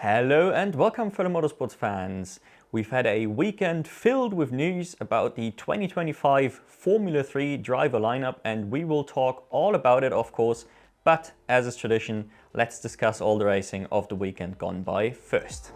Hello and welcome, fellow motorsports fans. We've had a weekend filled with news about the 2025 Formula 3 driver lineup, and we will talk all about it, of course. But as is tradition, let's discuss all the racing of the weekend gone by first.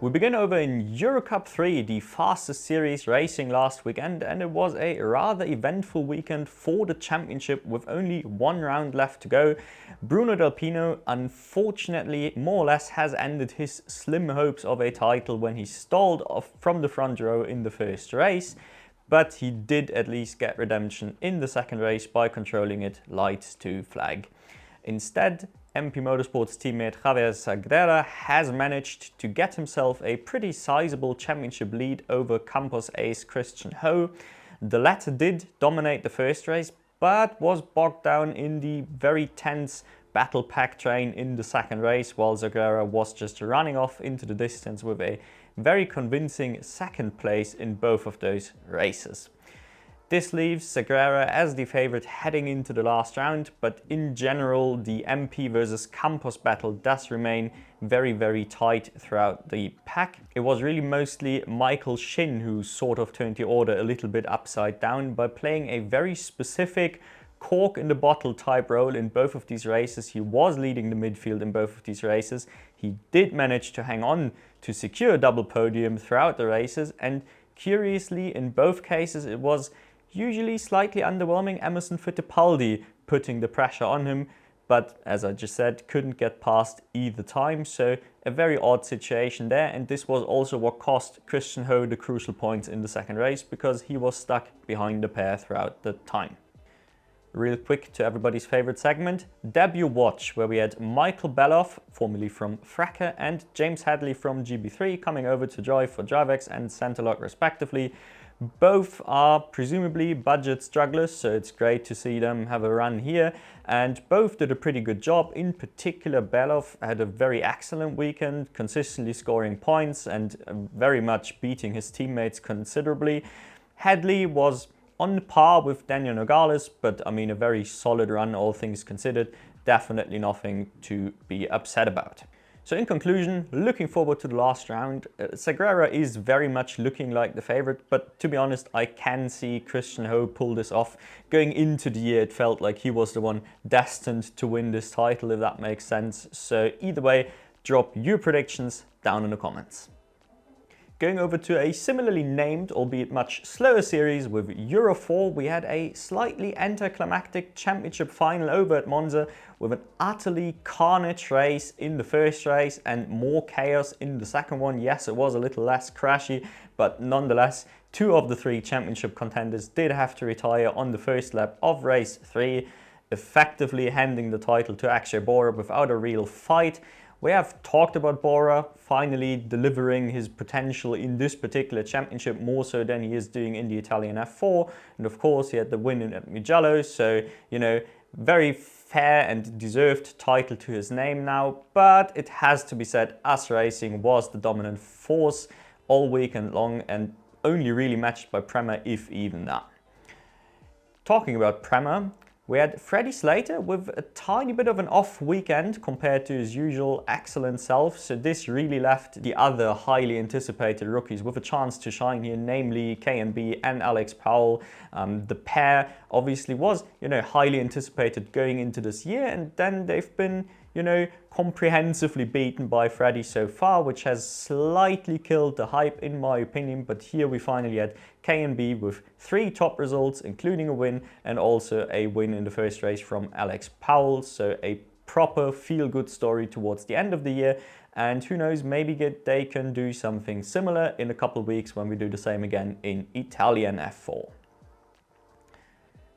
We begin over in Eurocup-3, the fastest series racing last weekend, and it was a rather eventful weekend for the championship with only one round left to go. Bruno Delpino, unfortunately, more or less has ended his slim hopes of a title when he stalled off from the front row in the first race, but he did at least get redemption in the second race by controlling it light to flag. Instead, MP Motorsport's teammate Javier Sagrera has managed to get himself a pretty sizable championship lead over Campos ace Christian Ho. The latter did dominate the first race, but was bogged down in the very tense battle pack train in the second race, while Sagrera was just running off into the distance with a very convincing second place in both of those races. This leaves Sagrera as the favourite heading into the last round, but in general the MP versus Campos battle does remain very tight throughout the pack. It was really mostly Michael Shin who sort of turned the order a little bit upside down by playing a very specific cork in the bottle type role in both of these races. He was leading the midfield in both of these races. He did manage to hang on to secure a double podium throughout the races, and curiously in both cases it was usually slightly underwhelming Emerson Fittipaldi putting the pressure on him, but as I just said, couldn't get past either time, so a very odd situation there. And this was also what cost Christian Ho the crucial points in the second race, because he was stuck behind the pair throughout the time. Real quick to everybody's favorite segment, Debut Watch, where we had Michael Beloff, formerly from Fracker, and James Hadley from GB3 coming over to drive for Drivex and Centerlock respectively. Both are presumably budget strugglers, so it's great to see them have a run here, and both did a pretty good job. In particular, Beloff had a very excellent weekend, consistently scoring points and very much beating his teammates considerably. Hadley was on par with Daniel Nogales, but I mean a very solid run all things considered, definitely nothing to be upset about. So in conclusion, looking forward to the last round. Sagrera is very much looking like the favorite, but to be honest, I can see Christian Ho pull this off. Going into the year, it felt like he was the one destined to win this title, if that makes sense. So either way, drop your predictions down in the comments. Going over to a similarly named, albeit much slower series with Euro 4, we had a slightly anticlimactic championship final over at Monza with an utterly carnage race in the first race and more chaos in the second one. Yes, it was a little less crashy, but nonetheless, two of the three championship contenders did have to retire on the first lap of race 3, effectively handing the title to Akshay Bora without a real fight. We have talked about Bora finally delivering his potential in this particular championship more so than he is doing in the Italian F4. And of course, he had the win at Mugello, so, you know, very fair and deserved title to his name now. But it has to be said, US Racing was the dominant force all weekend long and only really matched by Prema, if even that. Talking about Prema, we had Freddie Slater with a tiny bit of an off weekend compared to his usual excellent self, so this really left the other highly anticipated rookies with a chance to shine here, namely KNB and Alex Powell. The pair obviously was, highly anticipated going into this year, and then they've been, comprehensively beaten by Freddie so far, which has slightly killed the hype in my opinion. But here we finally had KNB with 3 top results, including a win and also a win in the first race from Alex Powell. So a proper feel-good story towards the end of the year. And who knows, maybe they can do something similar in a couple of weeks when we do the same again in Italian F4.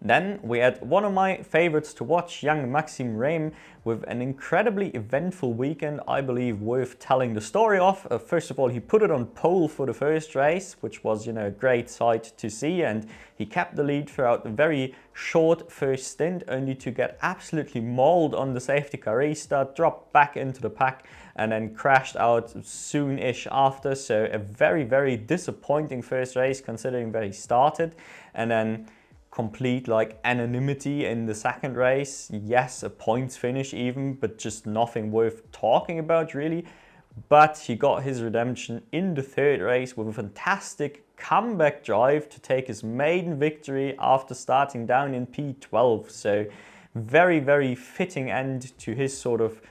Then we had one of my favorites to watch, young Maxime Reim, with an incredibly eventful weekend, I believe worth telling the story of. First of all, he put it on pole for the first race, which was, a great sight to see, and he kept the lead throughout the very short first stint, only to get absolutely mauled on the safety car restart, dropped back into the pack, and then crashed out soon-ish after. So a very disappointing first race considering where he started, and then complete like anonymity in the second race. Yes, a points finish even, but just nothing worth talking about really. But he got his redemption in the third race with a fantastic comeback drive to take his maiden victory after starting down in P12. So very, very fitting end to his sort of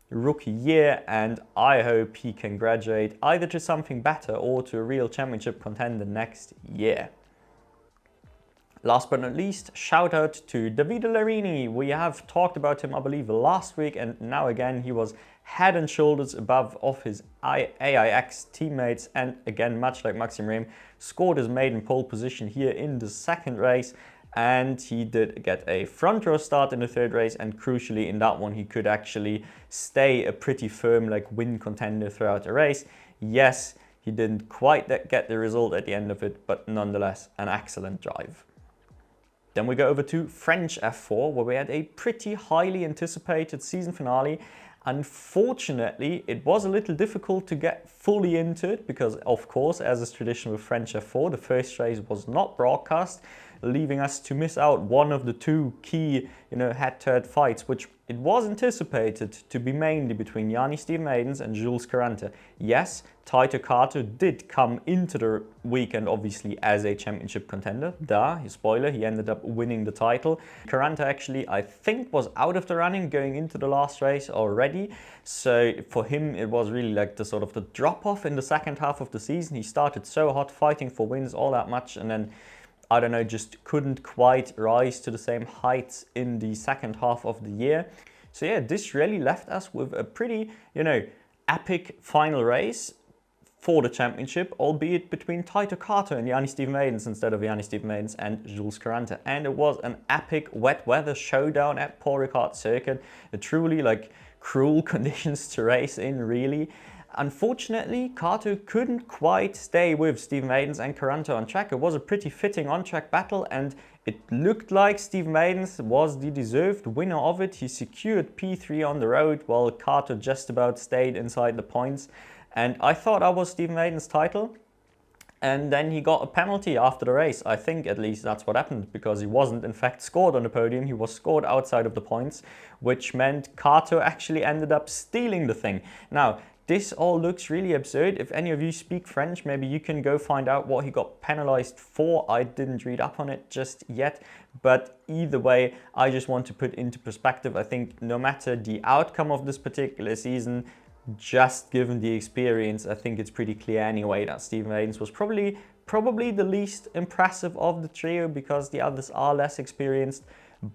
rookie year, and I hope he can graduate either to something better or to a real championship contender next year. Last but not least, shout out to Davide Larini. We have talked about him, I believe, last week, and now again he was head and shoulders above of his AIX teammates, and again, much like Maxim Rehm, scored his maiden pole position here in the second race, and he did get a front row start in the third race, and crucially in that one he could actually stay a pretty firm like win contender throughout the race. Yes, he didn't quite get the result at the end of it, but nonetheless an excellent drive. Then we go over to French F4, where we had a pretty highly anticipated season finale. Unfortunately, it was a little difficult to get fully into it because, of course, as is tradition with French F4, the first race was not broadcast, leaving us to miss out one of the two key, head-to-head fights, which it was anticipated to be mainly between Yanni Steven-Maidens and Jules Carante. Yes, Taito Kato did come into the weekend obviously as a championship contender. Spoiler, he ended up winning the title. Carante actually, I think, was out of the running going into the last race already. So for him, it was really like the sort of the drop-off in the second half of the season. He started so hot, fighting for wins all that much, and then I don't know, just couldn't quite rise to the same heights in the second half of the year. So yeah, this really left us with a pretty, epic final race for the championship, albeit between Taito Kato and Yanni Steven-Maidens instead of Yanni Steven-Maidens and Jules Carante. And it was an epic wet weather showdown at Paul Ricard Circuit. Truly like cruel conditions to race in, really. Unfortunately, Kato couldn't quite stay with Steven-Maidens and Carante on track. It was a pretty fitting on-track battle, and it looked like Steven-Maidens was the deserved winner of it. He secured P3 on the road, while Kato just about stayed inside the points. And I thought that was Steven-Maidens' title. And then he got a penalty after the race. I think at least that's what happened, because he wasn't in fact scored on the podium. He was scored outside of the points, which meant Kato actually ended up stealing the thing. Now, this all looks really absurd. If any of you speak French, maybe you can go find out what he got penalized for. I didn't read up on it just yet. But either way, I just want to put into perspective, I think no matter the outcome of this particular season, just given the experience, I think it's pretty clear anyway that Steven-Maidens was probably the least impressive of the trio, because the others are less experienced.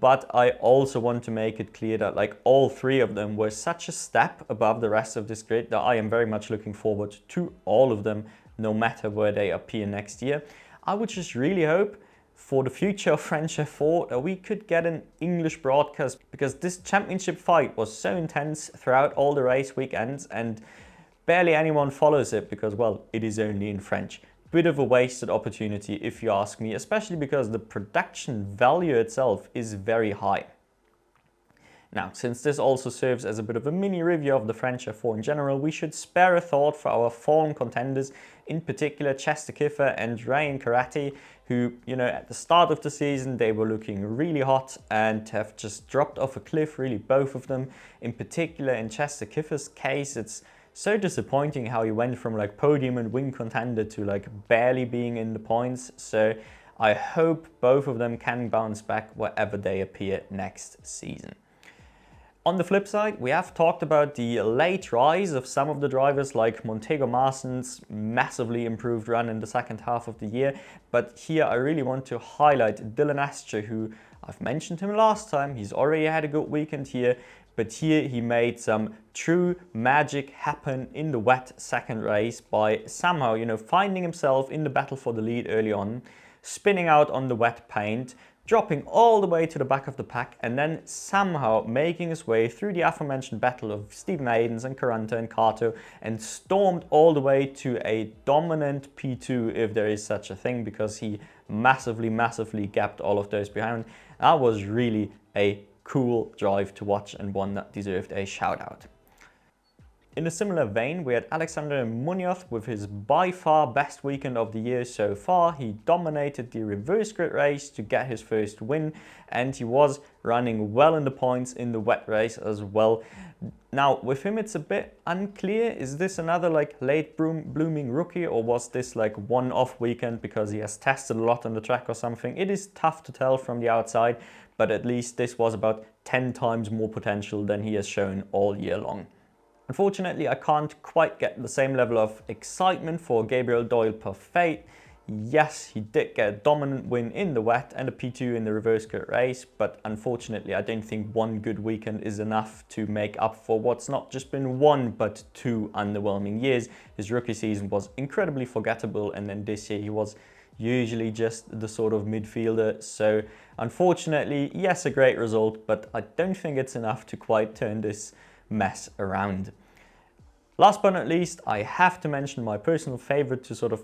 But I also want to make it clear that like all three of them were such a step above the rest of this grid that I am very much looking forward to all of them, no matter where they appear next year. I would just really hope for the future of French F4 that we could get an English broadcast, because this championship fight was so intense throughout all the race weekends and barely anyone follows it because, well, it is only in French. Bit of a wasted opportunity if you ask me, especially because the production value itself is very high. Now, since this also serves as a bit of a mini review of the French F4 in general, we should spare a thought for our fallen contenders, in particular Chester Kiffer and Ryan Karate, who, at the start of the season, they were looking really hot and have just dropped off a cliff, really, both of them. In particular, in Chester Kiffer's case, it's so disappointing how he went from like podium and win contender to like barely being in the points. So I hope both of them can bounce back wherever they appear next season. On the flip side, we have talked about the late rise of some of the drivers like Montego Marson's massively improved run in the second half of the year. But here I really want to highlight Dylan Ascher, who I've mentioned him last time. He's already had a good weekend here. But here he made some true magic happen in the wet second race by somehow, finding himself in the battle for the lead early on, spinning out on the wet paint, dropping all the way to the back of the pack, and then somehow making his way through the aforementioned battle of Steven-Maidens and Carante and Kato, and stormed all the way to a dominant P2, if there is such a thing, because he massively gapped all of those behind. That was really a cool drive to watch, and one that deserved a shout out. In a similar vein, we had Alexander Munoz with his by far best weekend of the year so far. He dominated the reverse grid race to get his first win, and he was running well in the points in the wet race as well. Now with him it's a bit unclear, is this another like late blooming rookie, or was this like one-off weekend because he has tested a lot on the track or something? It is tough to tell from the outside, but at least this was about 10 times more potential than he has shown all year long. Unfortunately, I can't quite get the same level of excitement for Gabriel Doyle-Parfait. Yes, he did get a dominant win in the wet and a P2 in the reverse grid race, but unfortunately I don't think one good weekend is enough to make up for what's not just been one but two underwhelming years. His rookie season was incredibly forgettable, and then this year he was usually just the sort of midfielder. So unfortunately, yes, a great result, but I don't think it's enough to quite turn this mess around. Last but not least, I have to mention my personal favorite to sort of,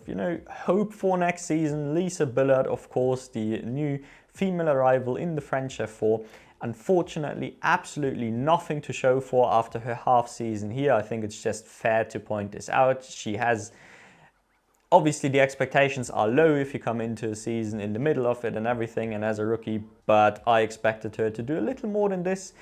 hope for next season, Lisa Billard, of course, the new female arrival in the French F4. Unfortunately, absolutely nothing to show for after her half season here. I think it's just fair to point this out. She has, obviously the expectations are low if you come into a season in the middle of it and everything and as a rookie, but I expected her to do a little more than this.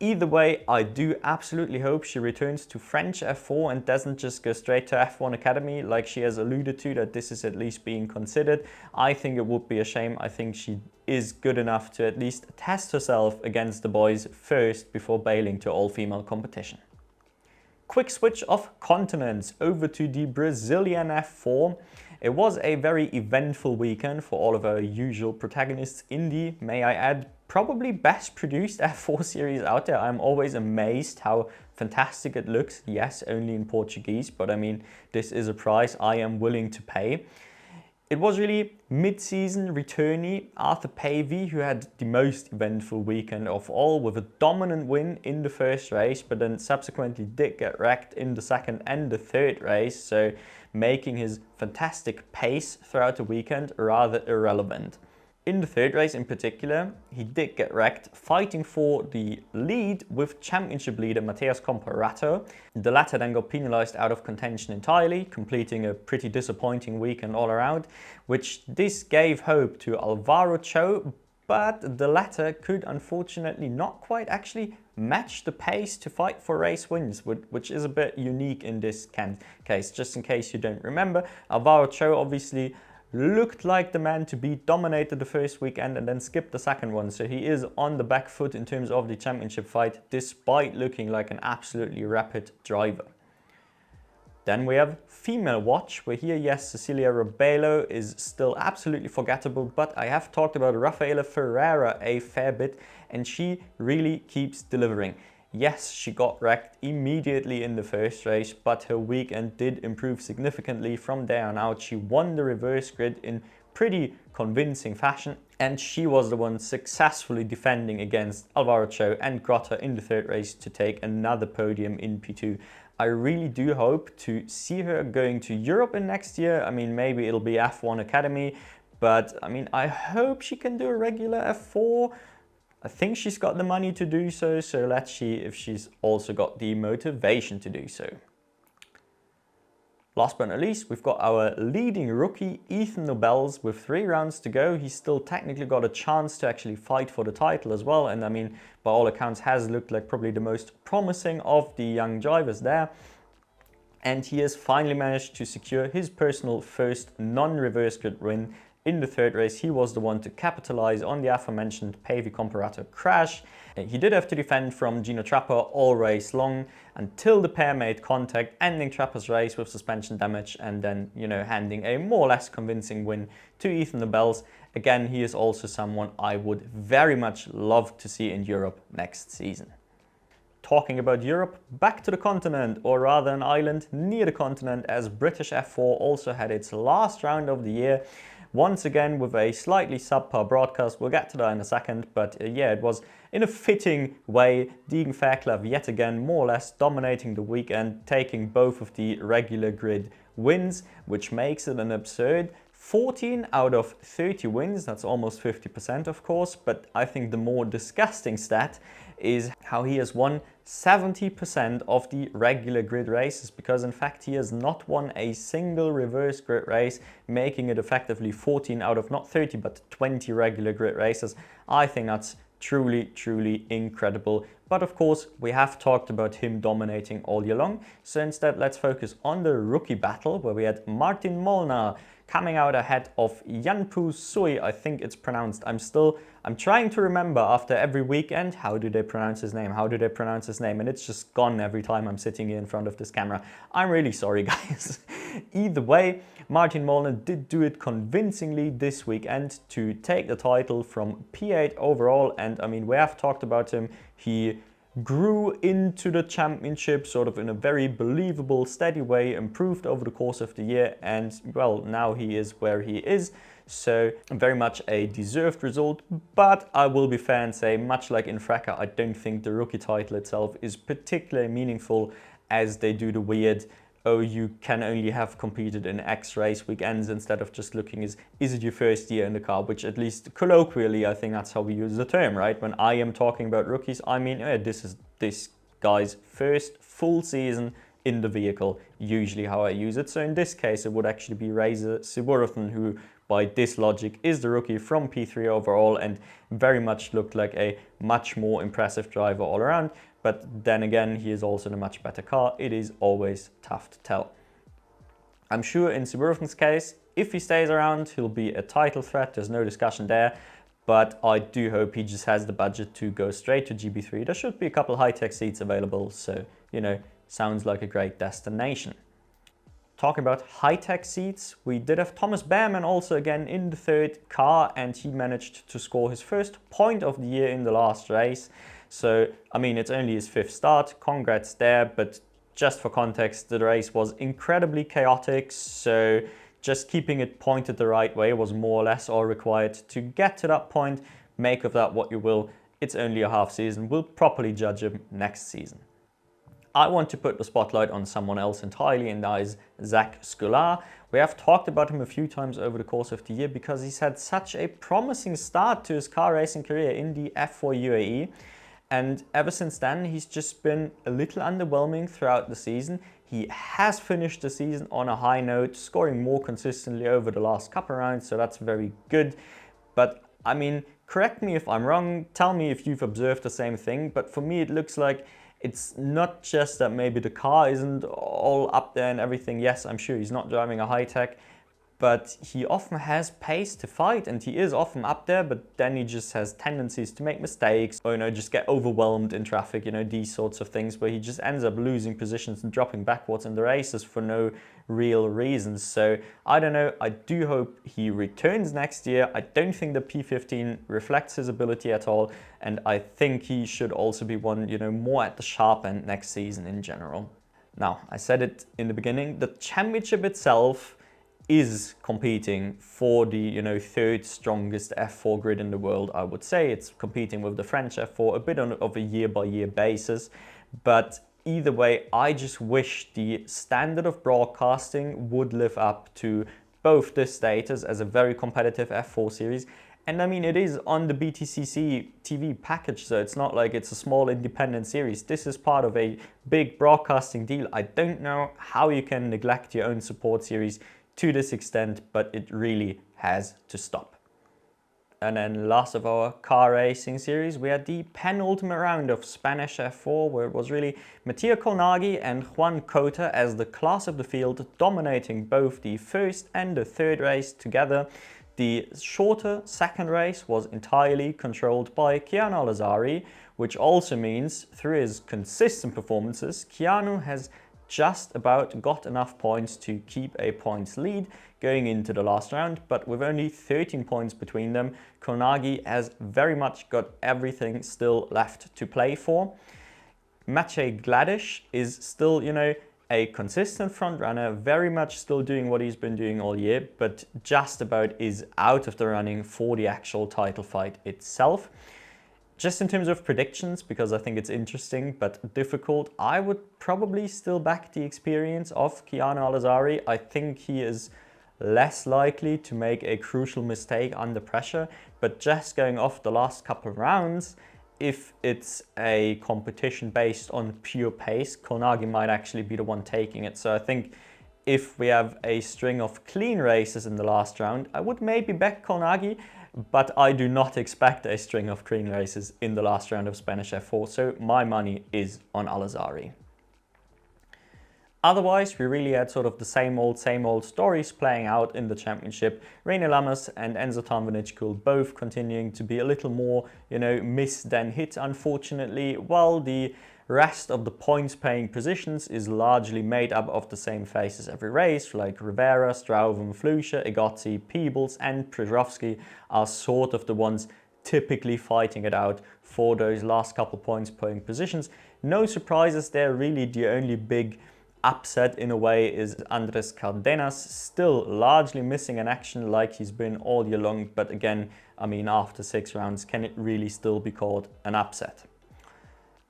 Either way, I do absolutely hope she returns to French F4 and doesn't just go straight to F1 Academy like she has alluded to, that this is at least being considered. I think it would be a shame. I think she is good enough to at least test herself against the boys first before bailing to all-female competition. Quick switch of continents over to the Brazilian F4. It was a very eventful weekend for all of our usual protagonists in the, may I add, probably best produced F4 series out there. I'm always amazed how fantastic it looks. Yes, only in Portuguese, but I mean, this is a price I am willing to pay. It was really mid-season returnee Arthur Pavey who had the most eventful weekend of all, with a dominant win in the first race, but then subsequently did get wrecked in the second and the third race, so making his fantastic pace throughout the weekend rather irrelevant. In the third race in particular, he did get wrecked fighting for the lead with championship leader Matheus Comparato. The latter then got penalised out of contention entirely, completing a pretty disappointing weekend all around, which this gave hope to Alvaro Cho, but the latter could unfortunately not quite actually match the pace to fight for race wins, which is a bit unique in this case. Just in case you don't remember, Alvaro Cho obviously looked like the man to beat, dominated the first weekend and then skipped the second one. So he is on the back foot in terms of the championship fight, despite looking like an absolutely rapid driver. Then we have female watch, where here, yes, Cecilia Rebelo is still absolutely forgettable, but I have talked about Rafaela Ferreira a fair bit, and she really keeps delivering. Yes, she got wrecked immediately in the first race, but her weekend did improve significantly from there on out. She won the reverse grid in pretty convincing fashion, and she was the one successfully defending against Alvaro Cho and Grotta in the third race to take another podium in P2. I really do hope to see her going to Europe in next year. I mean, maybe it'll be F1 Academy, but I mean, I hope she can do a regular F4. I think she's got the money to do so, so let's see if she's also got the motivation to do so. Last but not least, we've got our leading rookie, Ethan Nobels, with 3 rounds to go. He's still technically got a chance to actually fight for the title as well, and I mean, by all accounts, has looked like probably the most promising of the young drivers there. And he has finally managed to secure his personal first non-reverse grid win. In the third race, he was the one to capitalize on the aforementioned Pavey Comparato crash. He did have to defend from Gino Trapper all race long until the pair made contact, ending Trapper's race with suspension damage and then, handing a more or less convincing win to Ethan Nobels. Again, he is also someone I would very much love to see in Europe next season. Talking about Europe, back to the continent, or rather an island near the continent, as British F4 also had its last round of the year. Once again with a slightly subpar broadcast, we'll get to that in a second, but yeah, it was in a fitting way, Deegan Fairclough yet again more or less dominating the weekend, taking both of the regular grid wins, which makes it an absurd 14 out of 30 wins. That's almost 50% of course, but I think the more disgusting stat is how he has won 70% of the regular grid races, because in fact he has not won a single reverse grid race, making it effectively 14 out of not 30 but 20 regular grid races. I think that's truly incredible. But of course, we have talked about him dominating all year long. So instead, let's focus on the rookie battle, where we had Martin Molnar coming out ahead of Janpu Sui, I think it's pronounced. I'm trying to remember after every weekend, how do they pronounce his name? How do they pronounce his name? And it's just gone every time I'm sitting here in front of this camera. I'm really sorry, guys. Either way, Martin Molnar did do it convincingly this weekend to take the title from P8 overall. And I mean, we have talked about him. He grew into the championship sort of in a very believable, steady way, improved over the course of the year, and well, now he is where he is. So very much a deserved result, but I will be fair and say, much like in Fracka, I don't think the rookie title itself is particularly meaningful, as they do the weird, oh, you can only have competed in X race weekends, instead of just looking is it your first year in the car, which at least colloquially, I think that's how we use the term, right? When I am talking about rookies, I mean, this is this guy's first full season in the vehicle, usually how I use it. So in this case, it would actually be Reza Siburathan, who by this logic is the rookie from P3 overall, and very much looked like a much more impressive driver all around. But then again, he is also in a much better car. It is always tough to tell. I'm sure in Siburathan's case, if he stays around, he'll be a title threat. There's no discussion there. But I do hope he just has the budget to go straight to GB3. There should be a couple high-tech seats available. So, you know, sounds like a great destination. Talking about high-tech seats, we did have Thomas Behrman also again in the third car, and he managed to score his first point of the year in the last race. So, I mean, it's only his fifth start, congrats there, but just for context, the race was incredibly chaotic, so just keeping it pointed the right way was more or less all required to get to that point. Make of that what you will, it's only a half season, we'll properly judge him next season. I want to put the spotlight on someone else entirely, and that is Zach Scular. We have talked about him a few times over the course of the year because he's had such a promising start to his car racing career in the F4 UAE. And ever since then, he's just been a little underwhelming throughout the season. He has finished the season on a high note, scoring more consistently over the last couple of rounds, so that's very good. But I mean, correct me if I'm wrong, tell me if you've observed the same thing, but for me it looks like it's not just that maybe the car isn't all up there and everything. Yes, I'm sure he's not driving a high-tech, but he often has pace to fight, and he is often up there, but then he just has tendencies to make mistakes, or, you know, just get overwhelmed in traffic, you know, these sorts of things where he just ends up losing positions and dropping backwards in the races for no real reasons. So I don't know, I do hope he returns next year. I don't think the P15 reflects his ability at all, and I think he should also be one, you know, more at the sharp end next season in general. Now, I said it in the beginning, the championship itself is competing for the, you know, third strongest F4 grid in the world, I would say. It's competing with the French F4 a bit of a year-by-year basis. But either way, I just wish the standard of broadcasting would live up to both this status as a very competitive F4 series. And I mean, it is on the BTCC TV package, so it's not like it's a small independent series. This is part of a big broadcasting deal. I don't know how you can neglect your own support series to this extent, but it really has to stop. And then last of our car racing series, we had the penultimate round of Spanish F4, where it was really Mattia Colnaghi and Juan Cota as the class of the field, dominating both the first and the third race together. The shorter second race was entirely controlled by Keanu Al-Azari, which also means through his consistent performances, Keanu has just about got enough points to keep a points lead going into the last round, but with only 13 points between them, Colnaghi has very much got everything still left to play for. Maciej Gladish is still, you know, a consistent front runner, very much still doing what he's been doing all year, but just about is out of the running for the actual title fight itself. Just in terms of predictions, because I think it's interesting but difficult, I would probably still back the experience of Keanu Al-Azari. I think he is less likely to make a crucial mistake under pressure, but just going off the last couple of rounds, if it's a competition based on pure pace, Konagi might actually be the one taking it. So I think if we have a string of clean races in the last round, I would maybe back Konagi, but I do not expect a string of clean races in the last round of Spanish F4, so my money is on Al-Azhari. Otherwise, we really had sort of the same old stories playing out in the championship. René Lammers and Enzo Tanvanechkul both continuing to be a little more, miss than hit, unfortunately, while the rest of the points paying positions is largely made up of the same faces every race, like Rivera, Strouven, Flusha, Egozzi, Peebles and Przewowski are sort of the ones typically fighting it out for those last couple points paying positions. No surprises there, really the only big upset in a way is Andres Cardenas, still largely missing in action like he's been all year long, but again, I mean, after 6 rounds, can it really still be called an upset?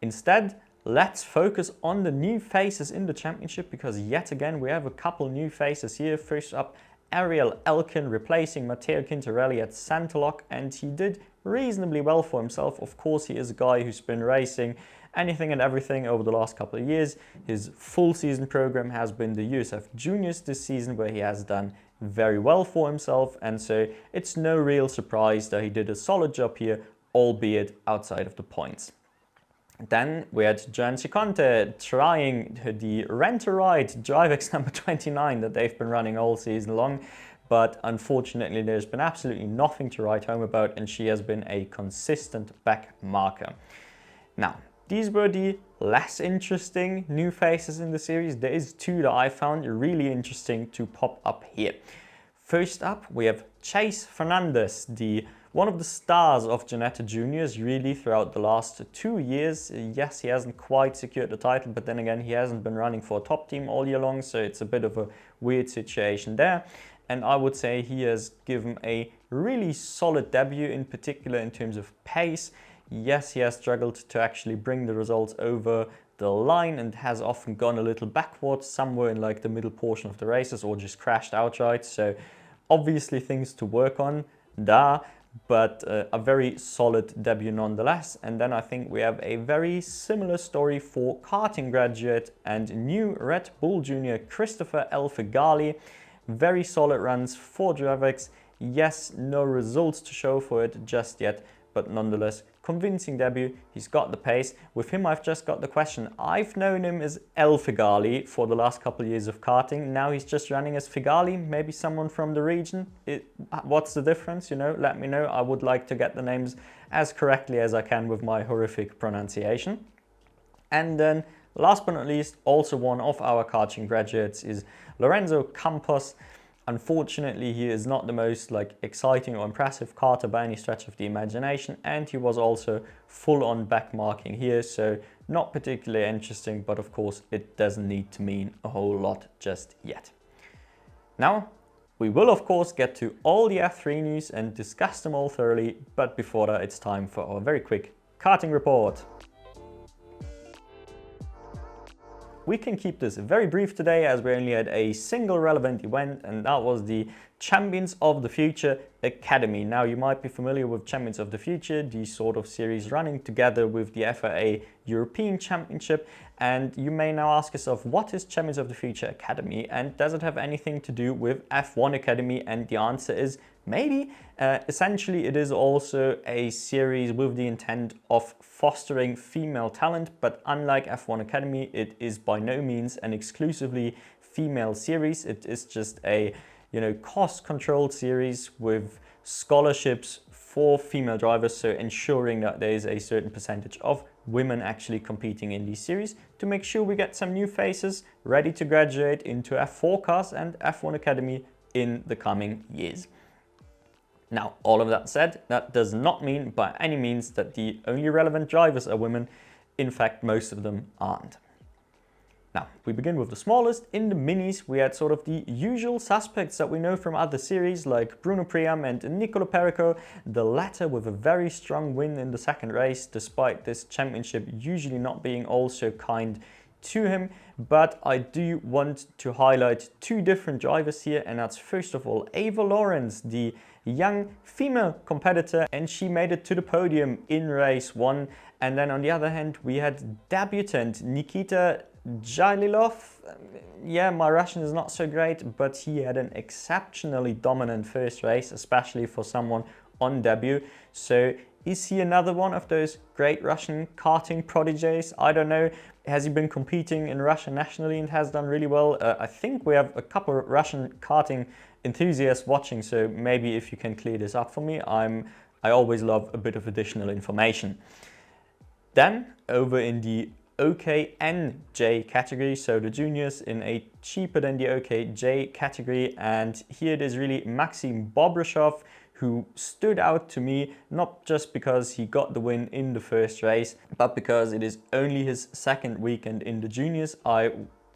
Instead, let's focus on the new faces in the championship, because yet again we have a couple new faces here. First up, Ariel Elkin replacing Matteo Quintarelli at Centerlock, and he did reasonably well for himself. Of course, he is a guy who's been racing anything and everything over the last couple of years. His full season program has been the USF Juniors this season, where he has done very well for himself, and so it's no real surprise that he did a solid job here, albeit outside of the points. Then we had Gian Ciconte trying the rent-a-ride DriveX number 29 that they've been running all season long, but unfortunately there's been absolutely nothing to write home about, and she has been a consistent back marker. Now, these were the less interesting new faces in the series. There is 2 that I found really interesting to pop up here. First up, we have Chase Fernandez, one of the stars of Ginetta Juniors really throughout the last 2 years. Yes, he hasn't quite secured the title, but then again, he hasn't been running for a top team all year long, so it's a bit of a weird situation there. And I would say he has given a really solid debut, in particular in terms of pace. Yes, he has struggled to actually bring the results over the line and has often gone a little backwards somewhere in like the middle portion of the races, or just crashed outright. So obviously things to work on there, but a very solid debut nonetheless. And then I think we have a very similar story for karting graduate and new Red Bull junior Christopher El Figali. Very solid runs for DriveX. Yes, no results to show for it just yet, but nonetheless, convincing debut. He's got the pace. With him, I've just got the question. I've known him as El Figali for the last couple of years of karting. Now he's just running as Figali, maybe someone from the region. What's the difference? Let me know. I would like to get the names as correctly as I can with my horrific pronunciation. And then, last but not least, also one of our karting graduates is Lorenzo Campos. Unfortunately, he is not the most exciting or impressive karter by any stretch of the imagination, and he was also full on back marking here, so not particularly interesting, but of course it doesn't need to mean a whole lot just yet. Now, we will of course get to all the F3 news and discuss them all thoroughly, but before that it's time for our very quick karting report. We can keep this very brief today, as we only had a single relevant event, and that was the Champions of the Future Academy. Now, you might be familiar with Champions of the Future, the sort of series running together with the FIA European Championship, and you may now ask yourself, what is Champions of the Future Academy, and does it have anything to do with F1 Academy? And the answer is maybe. Essentially, it is also a series with the intent of fostering female talent, but unlike F1 Academy, it is by no means an exclusively female series. It is just a cost-controlled series with scholarships for female drivers, so ensuring that there is a certain percentage of women actually competing in these series to make sure we get some new faces ready to graduate into F4 cars and F1 Academy in the coming years. Now, all of that said, that does not mean by any means that the only relevant drivers are women. In fact, most of them aren't. Now, we begin with the smallest. In the minis, we had sort of the usual suspects that we know from other series, like Bruno Priam and Nicolo Perico, the latter with a very strong win in the second race, despite this championship usually not being all so kind to him. But I do want to highlight 2 different drivers here, and that's first of all Ava Lawrence, the young female competitor, and she made it to the podium in race 1. And then on the other hand, we had debutant Nikita Jaililov. Yeah, my Russian is not so great, but he had an exceptionally dominant first race, especially for someone on debut. So is he another one of those great Russian karting prodigies? I don't know. Has he been competing in Russia nationally and has done really well? I think we have a couple of Russian karting enthusiasts watching, so maybe if you can clear this up for me, I always love a bit of additional information. Then over in the OKNJ category, so the juniors in a cheaper than the OKJ category, and here it is really Maxim Bobrashov who stood out to me, not just because he got the win in the first race, but because it is only his second weekend in the juniors. I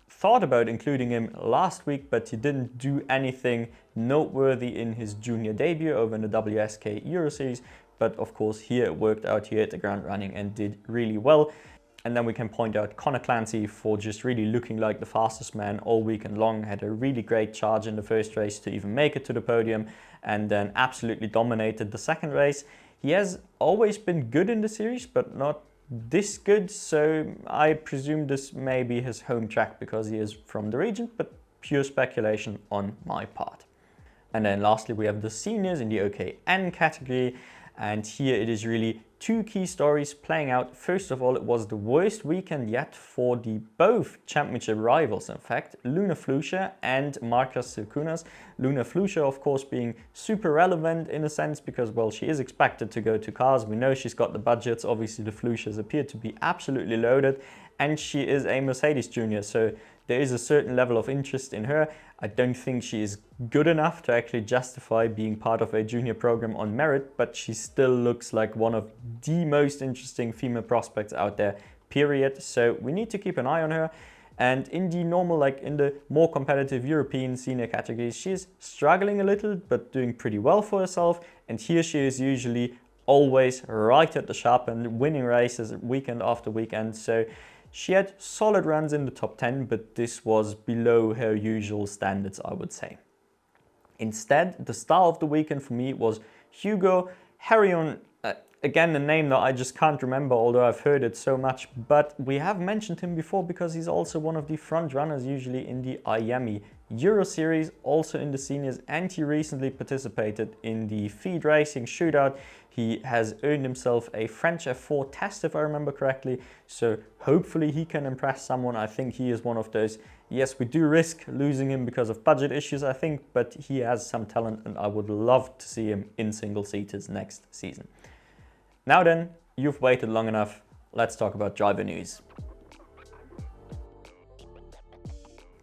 thought about including him last week, but he didn't do anything noteworthy in his junior debut over in the WSK Euro Series. But of course here it worked out, he hit the ground running and did really well. And then we can point out Connor Clancy for just really looking like the fastest man all weekend long. Had a really great charge in the first race to even make it to the podium, and then absolutely dominated the second race. He has always been good in the series, but not this good. So I presume this may be his home track because he is from the region, but pure speculation on my part. And then lastly, we have the seniors in the OKN category. And here it is really two key stories playing out. First of all, it was the worst weekend yet for the both championship rivals, in fact, Luna Flusha and Marcus Silkunas. Luna Flusha, of course, being super relevant in a sense because, well, she is expected to go to cars. We know she's got the budgets. Obviously, the Flushas appear to be absolutely loaded, and she is a Mercedes junior, so there is a certain level of interest in her. I don't think she is good enough to actually justify being part of a junior program on merit, but she still looks like one of the most interesting female prospects out there, period. So we need to keep an eye on her. And in the normal, like in the more competitive European senior categories, she is struggling a little, but doing pretty well for herself. And here she is usually always right at the sharp end, winning races weekend after weekend. So she had solid runs in the top 10, but this was below her usual standards, I would say. Instead, the star of the weekend for me was Hugo Harion. Again, a name that I just can't remember, although I've heard it so much, but we have mentioned him before because he's also one of the front runners usually in the IEME Euro Series, also in the seniors, and he recently participated in the feed racing shootout. He has earned himself a French F4 test, if I remember correctly, so hopefully he can impress someone. I think he is one of those, yes, we do risk losing him because of budget issues, I think, but he has some talent and I would love to see him in single-seaters next season. Now then, you've waited long enough, let's talk about driver news.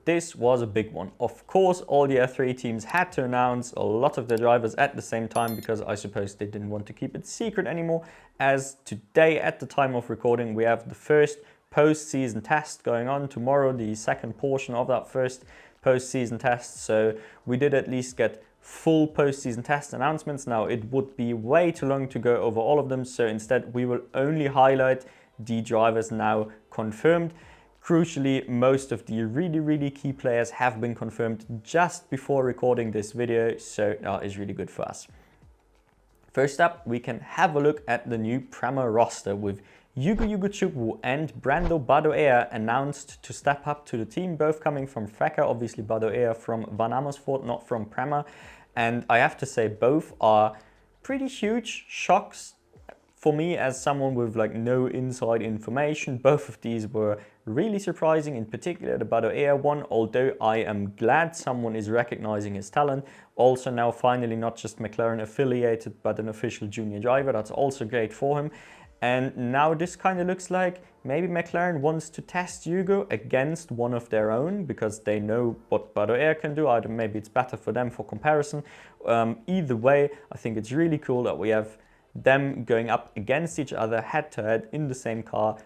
This was a big one. Of course, all the F3 teams had to announce a lot of their drivers at the same time because I suppose they didn't want to keep it secret anymore, as today, at the time of recording, we have the first post-season test going on. Tomorrow, the second portion of that first post-season test, so we did at least get full post-season test announcements. Now, it would be way too long to go over all of them, so instead we will only highlight the drivers now confirmed. Crucially, most of the really key players have been confirmed just before recording this video, so that is really good for us. First up, we can have a look at the new Prema roster with Hugo Chukwu and Brando Badoea announced to step up to the team, both coming from FECA, obviously Badoea from Van Amersfoort, not from Prema. And I have to say both are pretty huge shocks for me as someone with like no inside information. Both of these were really surprising, in particular the Badoea one, although I am glad someone is recognizing his talent. Also now finally not just McLaren affiliated, but an official junior driver. That's also great for him. And now this kind of looks like maybe McLaren wants to test Hugo against one of their own because they know what Badoea can do. Either maybe it's better for them for comparison. Either way, I think it's really cool that we have them going up against each other head to head in the same car,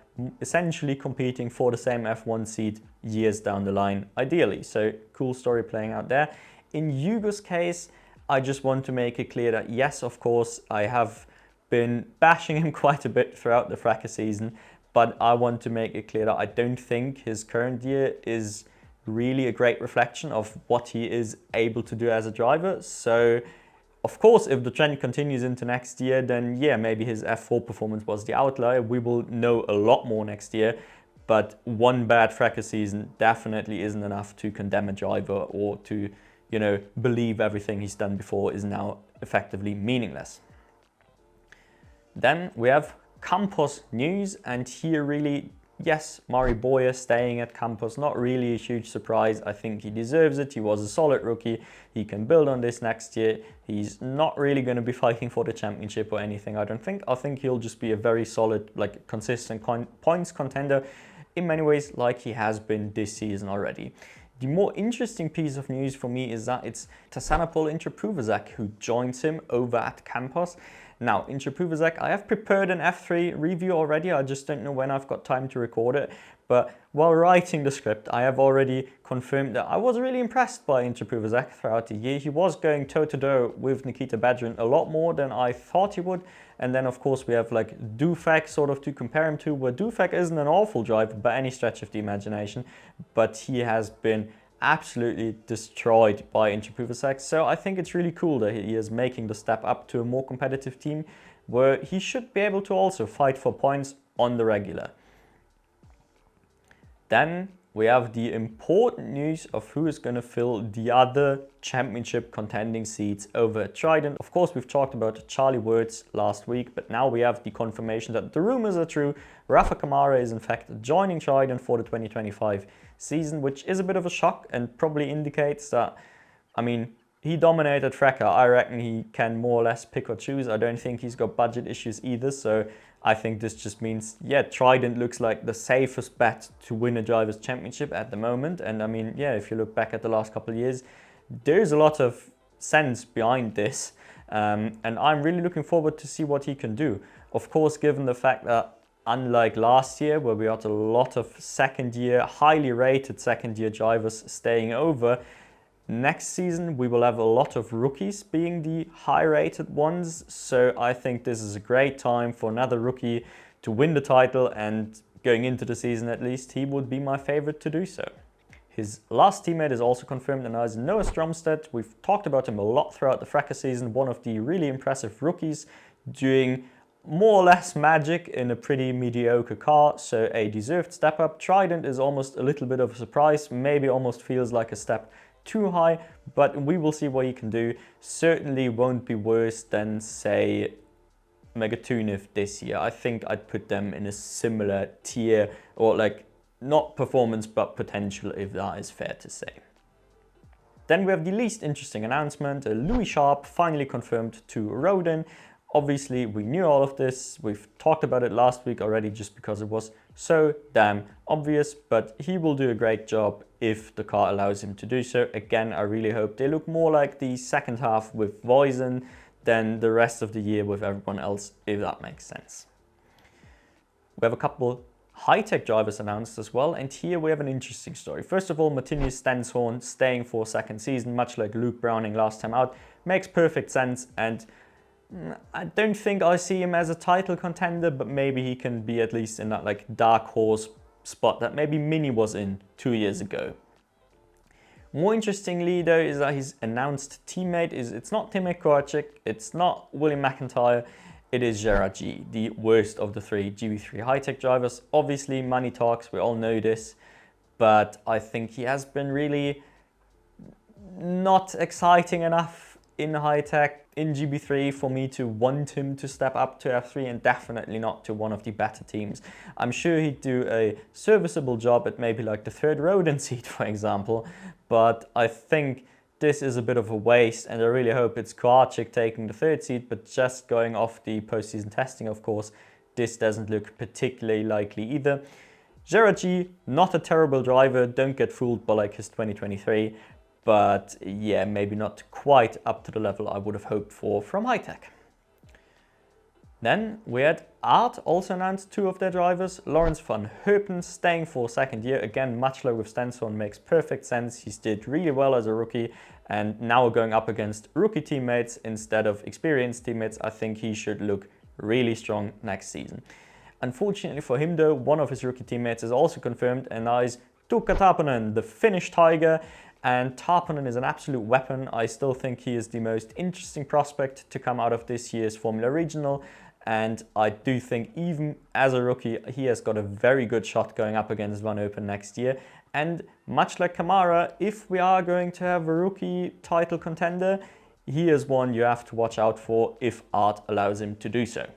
essentially competing for the same F1 seat years down the line, ideally. So cool story playing out there. In Hugo's case, I just want to make it clear that yes, of course, I have been bashing him quite a bit throughout the FRACA season, but I want to make it clear that I don't think his current year is really a great reflection of what he is able to do as a driver. So Of course, if the trend continues into next year, then yeah, maybe his F4 performance was the outlier. We will know a lot more next year, but one bad Fracker season definitely isn't enough to condemn a driver or to, you know, believe everything he's done before is now effectively meaningless. Then we have Campos news, and here really, yes, Mari Boyer staying at Campos, not really a huge surprise. I think he deserves it. He was a solid rookie. He can build on this next year. He's not really going to be fighting for the championship or anything, I don't think. I think he'll just be a very solid, like consistent points contender in many ways, like he has been this season already. The more interesting piece of news for me is that it's Tassanapol Intrapuvazak who joins him over at Campos. Now, Intrapuvazak, I have prepared an F3 review already, I just don't know when I've got time to record it. But while writing the script, I have already confirmed that I was really impressed by Intrapuvazak throughout the year. He was going toe-to-toe with Nikita Bedrin a lot more than I thought he would. And then, of course, we have like Dufek sort of to compare him to, where Dufek isn't an awful driver by any stretch of the imagination, but he has been absolutely destroyed by Intrapuvazak. So I think it's really cool that he is making the step up to a more competitive team where he should be able to also fight for points on the regular. Then we have the important news of who is going to fill the other championship contending seats over at Trident. Of course, we've talked about Charlie Wirtz last week, but now we have the confirmation that the rumors are true. Rafa Camara is in fact joining Trident for the 2025 season, which is a bit of a shock and probably indicates that, I mean, he dominated Fracker. I reckon he can more or less pick or choose. I don't think he's got budget issues either, so I think this just means, yeah, Trident looks like the safest bet to win a Drivers' Championship at the moment. And I mean, yeah, if you look back at the last couple of years, there's a lot of sense behind this. And I'm really looking forward to see what he can do. Of course, given the fact that unlike last year, where we had a lot of second-year, highly rated second-year drivers staying over, next season we will have a lot of rookies being the high-rated ones. So I think this is a great time for another rookie to win the title, and going into the season at least, he would be my favorite to do so. His last teammate is also confirmed, and that is Noah Stromstedt. We've talked about him a lot throughout the Fracker season, one of the really impressive rookies doing more or less magic in a pretty mediocre car, so a deserved step up. Trident is almost a little bit of a surprise, maybe almost feels like a step too high, but we will see what he can do. Certainly won't be worse than, say, Megatuniv this year. I think I'd put them in a similar tier, or like not performance but potential, if that is fair to say. Then we have the least interesting announcement. Louis Sharp finally confirmed to Rodin. Obviously, we knew all of this. We've talked about it last week already just because it was so damn obvious, but he will do a great job if the car allows him to do so. Again, I really hope they look more like the second half with Voisin than the rest of the year with everyone else, if that makes sense. We have a couple high-tech drivers announced as well, and here we have an interesting story. First of all, Martinius Stenshorn staying for a second season, much like Luke Browning last time out, makes perfect sense, and I don't think I see him as a title contender, but maybe he can be at least in that like dark horse spot that maybe Mini was in 2 years ago. More interestingly though is that his announced teammate it's not Timmy Kovacic, it's not William McIntyre, it is Gerard G, the worst of the three GB3 high-tech drivers. Obviously money talks, we all know this, but I think he has been really not exciting enough in high-tech in GB3 for me to want him to step up to F3, and definitely not to one of the better teams. I'm sure he'd do a serviceable job at maybe like the third Rodin seat, for example, but I think this is a bit of a waste, and I really hope it's Kovacic taking the third seat, but just going off the postseason testing, of course, this doesn't look particularly likely either. Gerard G, not a terrible driver, don't get fooled by like his 2023, but yeah, maybe not quite up to the level I would have hoped for from high-tech. Then we had Art also announced two of their drivers. Lawrence van Herpen staying for a second year. Again, much like with Stenson, makes perfect sense. He's did really well as a rookie, and now going up against rookie teammates instead of experienced teammates, I think he should look really strong next season. Unfortunately for him though, one of his rookie teammates is also confirmed, and that is Tuukka Taponen, the Finnish Tiger, and Taponen is an absolute weapon. I still think he is the most interesting prospect to come out of this year's Formula Regional, and I do think even as a rookie, he has got a very good shot going up against Van Open next year. And much like Camara, if we are going to have a rookie title contender, he is one you have to watch out for if art allows him to do so.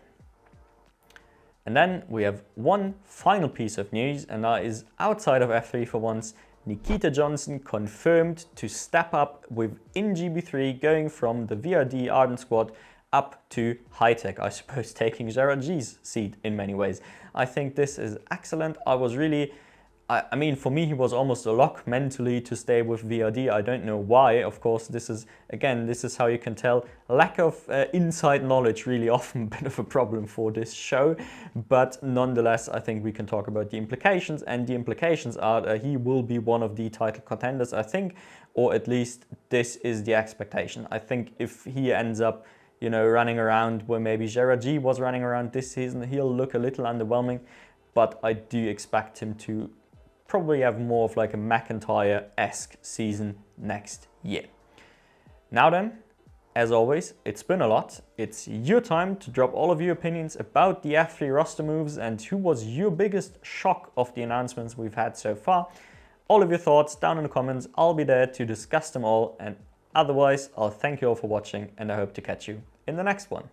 And then we have one final piece of news, and that is outside of F3 for once. Nikita Johnson confirmed to step up within GB3, going from the VRD Arden squad up to high-tech, I suppose taking Gerard G's seat in many ways. I think this is excellent. I mean, for me, he was almost a lock mentally to stay with VRD. I don't know why. Of course, this is how you can tell lack of inside knowledge really often a bit of a problem for this show. But nonetheless, I think we can talk about the implications, and the implications are that he will be one of the title contenders, I think, or at least this is the expectation. I think if he ends up, you know, running around where maybe Gerard G was running around this season, he'll look a little underwhelming, but I do expect him to probably have more of like a McIntyre-esque season next year. Now then, as always, it's been a lot. It's your time to drop all of your opinions about the F3 roster moves and who was your biggest shock of the announcements we've had so far. All of your thoughts down in the comments. I'll be there to discuss them all, and otherwise I'll thank you all for watching, and I hope to catch you in the next one.